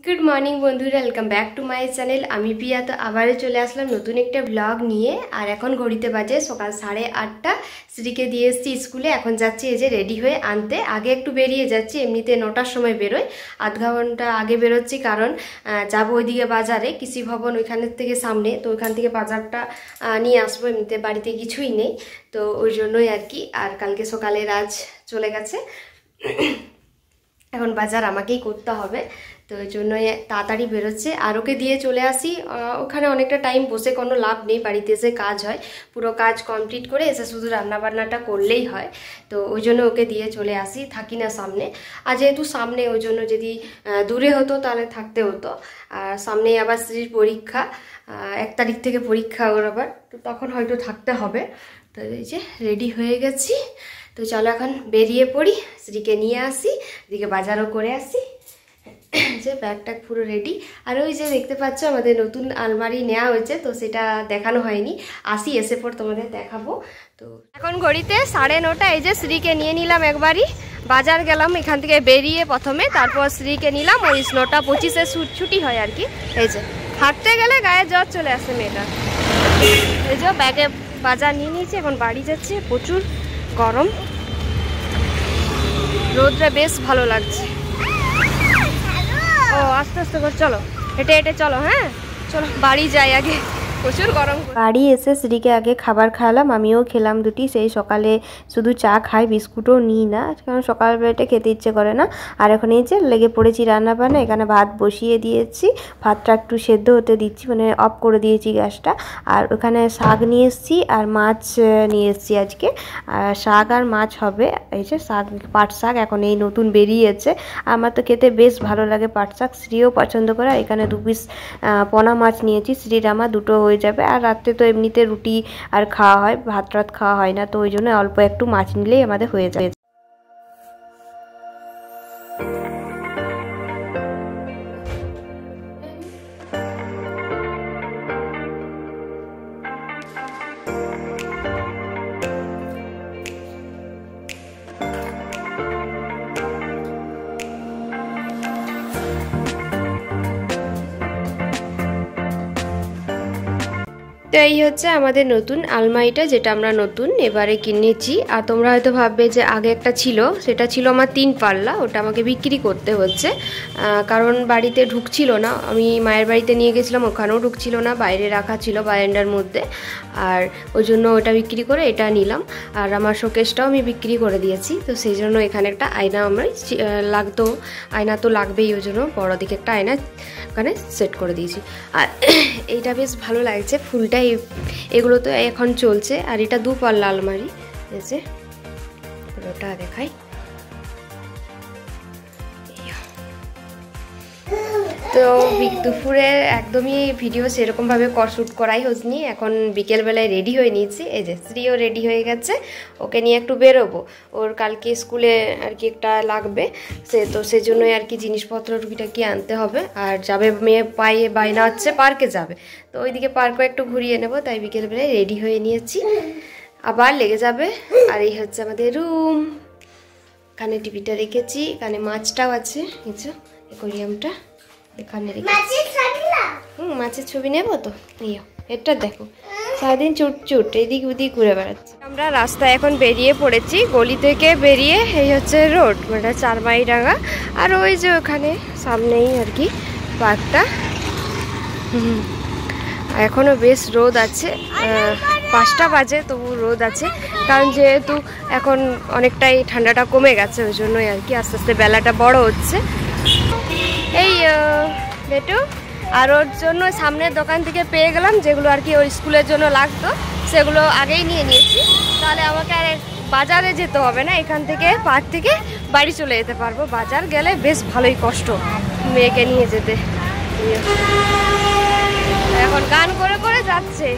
Good morning বন্ধুরা, welcome back to my channel. আমি প্রিয়া। তো আবারও চলে আসলাম নতুন একটা ব্লগ নিয়ে। আর এখন ঘড়িতে বাজে সকাল 8:30। শ্রীকে দিয়ে এসেছি স্কুলে, এখন যাচ্ছি এই যে রেডি হয়ে আনতে। আগে একটু বেরিয়ে যাচ্ছি, এমনিতে 9টার সময় বেরোয়, আধ ঘন্টা আগে বেরোচ্ছি, কারণ যাবো ওইদিকে বাজারে, কৃষি ভবন ওইখানের থেকে সামনে, তো ওইখান থেকে বাজারটা নিয়ে আসবো। এমনিতে বাড়িতে কিছুই নেই, তো ওই জন্যই আর কি। আর কালকে সকালে রাজ চলে গেছে, এখন বাজার আমাকেই করতে হবে, তো ওই জন্য তাড়াতাড়ি বেরোচ্ছে। আর ওকে দিয়ে চলে আসি, ওখানে অনেকটা টাইম বসে কোনো লাভ নেই, বাড়িতে এসে কাজ হয়, পুরো কাজ কমপ্লিট করে এসে শুধু রান্নাবান্নাটা করলেই হয়। তো ওই জন্য ওকে দিয়ে চলে আসি, থাকি না সামনে। আর যেহেতু সামনে, ওই জন্য যদি দূরে হতো তাহলে থাকতে হতো। আর সামনে আবার স্ত্রীর পরীক্ষা, 1 তারিখ থেকে পরীক্ষা ওর আবার, তো তখন হয়তো থাকতে হবে। তো এই যে রেডি হয়ে গেছি, তো চলো এখন বেরিয়ে পড়ি, স্ত্রীকে নিয়ে আসি, এদিকে বাজারও করে আসি। যে ব্যাগটা পুরো রেডি। আর ওই যে দেখতে পাচ্ছ আমাদের নতুন আলমারি নেওয়া হয়েছে, তো সেটা দেখানো হয়নি, আসি এসে পর তোমাদের দেখাবো। তো এখন ঘড়িতে 9:30। এই যে শ্রীকে নিয়ে নিলাম একবারই, বাজার গেলাম এখান থেকে বেরিয়ে প্রথমে, তারপর শ্রীকে নিলাম। ওই 9:25-এ ছুটি হয় আর কি। এই যে হাঁটতে গেলে গায়ে জ্বর চলে আসে মেয়েটা। এই যে ব্যাগে বাজার নিয়ে নিয়েছি, এখন বাড়ি যাচ্ছে। প্রচুর গরম, রোদটা বেশ ভালো লাগছে। ও আস্তে আস্তে করে চলো, হেঁটে হেঁটে চলো। হ্যাঁ চলো, বাড়ি যাই আগে, প্রচুর গরম। বাড়ি এসে শ্রীকে আগে খাবার খাওয়ালাম, আমিও খেলাম দুটি। সেই সকালে শুধু চা খাই, বিস্কুটও নিই না, কারণ সকালবেলাটা খেতে ইচ্ছে করে না। আর এখন এই যে লেগে পড়েছি রান্না বান্না। এখানে ভাত বসিয়ে দিয়েছি, ভাতটা একটু সেদ্ধ হতে দিচ্ছি, মানে অফ করে দিয়েছি গ্যাসটা। আর ওখানে শাক নিয়ে এসেছি আর মাছ নিয়ে এসেছি আজকে। আর শাক আর মাছ হবে। এই যে শাক, পাট শাক এখন এই নতুন বেরিয়েছে, আমার তো খেতে বেশ ভালো লাগে পাট শাক, শ্রীও পছন্দ করে। এখানে 2 পিস পোনা মাছ নিয়েছি, শ্রীর আমার দুটো হয়ে যাবে। আর রাত্রে তো এমনিতে রুটি আর খাওয়া হয়, ভাত রাত খাওয়া হয় না, তো ওই জন্য অল্প একটু মাছ নিলেই আমাদের হয়ে যায়। তো এই হচ্ছে আমাদের নতুন আলমারিটা, যেটা আমরা নতুন এবারে কিনেছি। আর তোমরা হয়তো ভাববে যে আগে একটা ছিল, সেটা ছিল আমার 3 পাল্লা, ওটা আমাকে বিক্রি করতে হচ্ছে, কারণ বাড়িতে ঢুকছিল না। আমি মায়ের বাড়িতে নিয়ে গেছিলাম, ওখানেও ঢুকছিল না, বাইরে রাখা ছিল বারান্দার মধ্যে। আর ওই জন্য ওটা বিক্রি করে এটা নিলাম। আর আমার শোকেসটাও আমি বিক্রি করে দিয়েছি, তো সেই জন্য এখানে একটা আয়না আমার লাগতো, আয়না তো লাগবেই, ওই জন্য বড় দিকে একটা আয়না ওখানে সেট করে দিয়েছি। আর এইটা বেশ ভালো লাগছে, ফুলটা এগুলো তো এখন চলছে। আর এটা 2 পাল্লা আলমারি, এই যে পুরোটা দেখাই। তো দুপুরে একদমই ভিডিও সেরকমভাবে শ্যুট করাই হয়নি, এখন বিকেলবেলায় রেডি হয়ে নিয়েছি। এই যে স্ত্রীও রেডি হয়ে গেছে, ওকে নিয়ে একটু বেরোবো, ওর কালকে স্কুলে আর কি একটা লাগবে, তো সেজন্যই আর কি জিনিসপত্র টুকিটাকি আনতে হবে। আর যাবে মেয়ে, পায়ে বায়না হচ্ছে পার্কে যাবে, তো ওইদিকে পার্কও একটু ঘুরিয়ে নেবো, তাই বিকেলবেলায় রেডি হয়ে নিয়েছি, আবার লেগে যাবে। আর এই হচ্ছে আমাদের রুম, এখানে টিভিটা রেখেছি, এখানে মাছটাও আছে, এই যে অ্যাকোয়ারিয়ামটা এখানে রেখেছি। মাছের ছবি নেবো তো, এটা দেখো সারাদিন চুটচুট এদিক ওদিক ঘুরে বেড়াচ্ছে। আমরা রাস্তায় এখন বেরিয়ে পড়েছি, গলি থেকে বেরিয়ে এই হচ্ছে রোড, মানে 4 মাইলডাঙ্গা। আর ওই যে ওখানে সামনেই আর কি পার্কটা। এখনও বেশ রোদ আছে, 5টা বাজে, তবু রোদ আছে, কারণ যেহেতু এখন অনেকটাই ঠান্ডাটা কমে গেছে, ওই জন্যই আর কি আস্তে আস্তে বেলাটা বড় হচ্ছে। এই বেটু, আর ওর জন্য সামনের দোকান থেকে পেয়ে গেলাম যেগুলো আর কি ওর স্কুলের জন্য লাগতো, সেগুলো আগেই নিয়ে নিয়েছি, তাহলে আমাকে আর বাজারে যেতে হবে না, এখান থেকে পার্ক থেকে বাড়ি চলে যেতে পারবো। বাজার গেলে বেশ ভালোই কষ্ট মেয়েকে নিয়ে যেতে। এখন গান করে করে যাচ্ছে।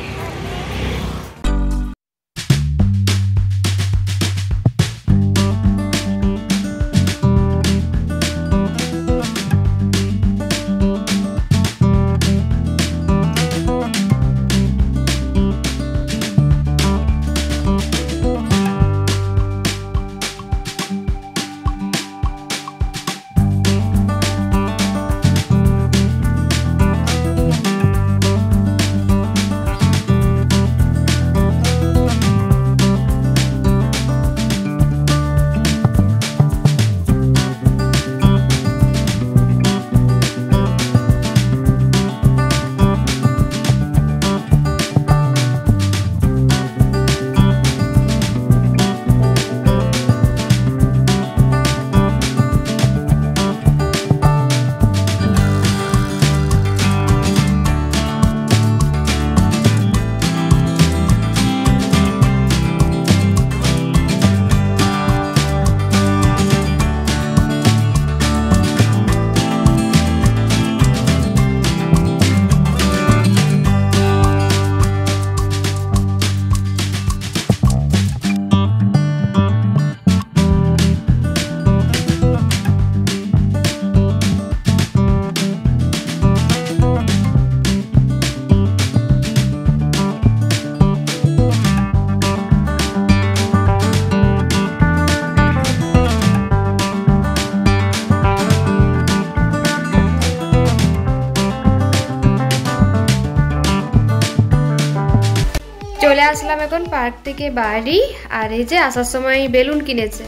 আসলাম এখন পার্ক থেকে বাড়ি, আর এই যে আসার সময় বেলুন কিনেছে,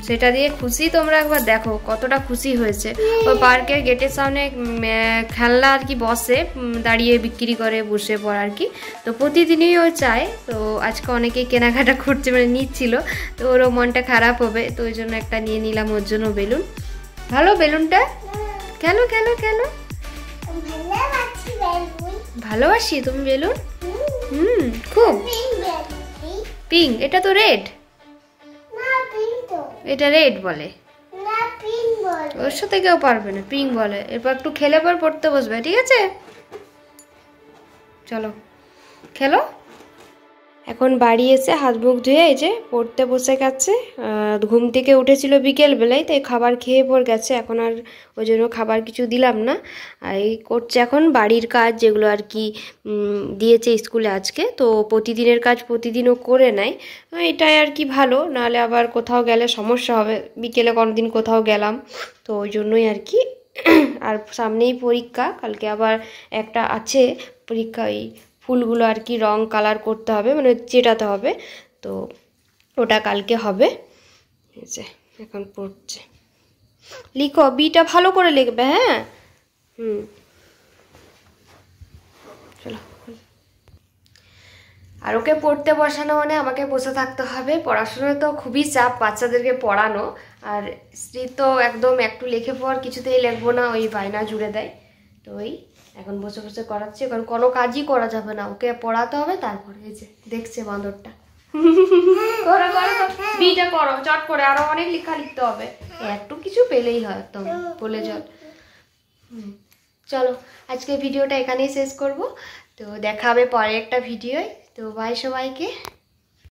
সেটা দিয়ে খুশি। তোমরা একবার দেখো কতটা খুশি হয়েছে। ওই পার্কের গেটের সামনে খেলনা আর কি বসে, দাঁড়িয়ে বিক্রি করে বসে পড় আর কি। তো প্রতিদিনই ও চায়, তো আজকে অনেকেই কেনাকাটা করছে, মানে নিচ্ছিল, তো ওরও মনটা খারাপ হবে, তো ওই জন্য একটা নিয়ে নিলাম ওর জন্য বেলুন। ভালো বেলুনটা, কেন কেন কেন ভালোবাসি তুমি বেলুন? খুব। পিঙ্ক, এটা তো রেড, এটা রেড বলে, ওর সাথে কেউ পারবে না, পিঙ্ক বলে। এরপর একটু খেলে পর পড়তে বসবে, ঠিক আছে? চলো খেলো। এখন বাড়ি এসে হাত মুখ ধুয়ে এই যে পড়তে বসে গেছে। ঘুম থেকে উঠেছিল বিকেলবেলায়, তাই খাবার খেয়ে পর গেছে, এখন আর ওই জন্য খাবার কিছু দিলাম না। এই করছে এখন বাড়ির কাজ, যেগুলো আর কি দিয়েছে স্কুলে আজকে। তো প্রতিদিনের কাজ প্রতিদিনও করে নেয়, এটাই আর কি ভালো, নাহলে আবার কোথাও গেলে সমস্যা হবে। বিকেলে কোনোদিন কোথাও গেলাম, তো ওই জন্যই আর কি। আর সামনেই পরীক্ষা, কালকে আবার একটা আছে পরীক্ষা, এই ফুলগুলো আর কি রং কালার করতে হবে, মানে চেটাতে হবে, তো ওটা কালকে হবে। এখন পড়ছে, লিখো, বিটা ভালো করে লিখবে, হ্যাঁ? চলো। আর ওকে পড়তে বসানো মানে আমাকে বসে থাকতে হবে। পড়াশোনায় তো খুবই চাপ বাচ্চাদেরকে পড়ানো, আর স্ত্রী তো একদম একটু লিখে পড়, কিছুতেই লিখবো না, ওই বায়না জুড়ে দেয়। তো ওই এখন বসে বসে করাচ্ছি, কারণ কোনো কাজই করা যাবে না, ওকে পড়াতে হবে। তারপরে এই যে দেখছে বাঁদরটা, করো করো, বিটা করো চট করে, আরো অনেক লেখা লিখতে হবে, একটু কিছু পেলেই হয় একদম বলে জল। চলো আজকে ভিডিওটা এখানেই শেষ করব, তো দেখা হবে পরে একটা ভিডিওয়। তো বাই সবাইকে।